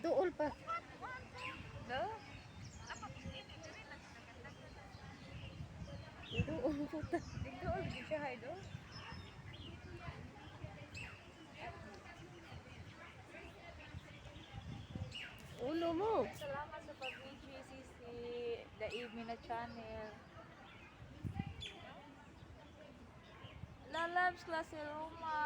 Dool pa. Do? Dool puta. Dool, di siya hay do? Ulo mo. Salamat sa pag-video, Sisi. Daimi na channel. Lalabs, klase Roma.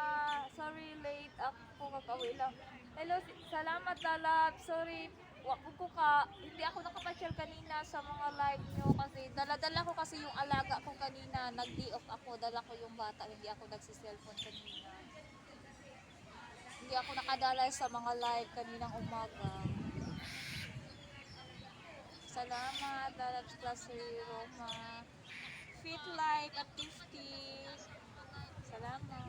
Sorry, late. Ako kakawi lang. Hello, salamat Lalabs. Sorry, hindi ako nakapasyal kanina sa mga live nyo kasi dala-dala ko kasi yung alaga ko kanina. Nag-day off ako. Dala ko yung bata. Hindi ako nagsiselfone kanina. Hindi ako nakadala sa mga live kaninang umaga. Salamat, Lalabs klase Roma. Fit Life at 50. Salamat.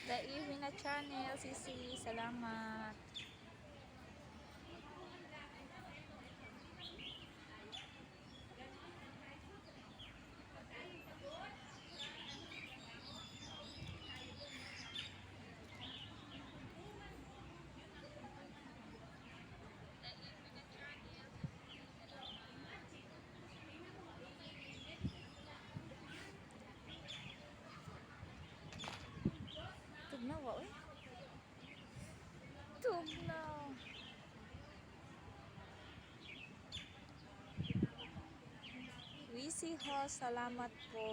Daimi na channel, Sisi. Salamat. Tugnaw, oy. Tugnaw. Wisi ho, salamat po.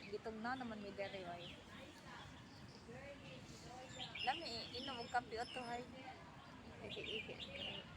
Gitugnaw naman mi dere, oy. Lami, inom og kape o to, hay. Ihi-ihi.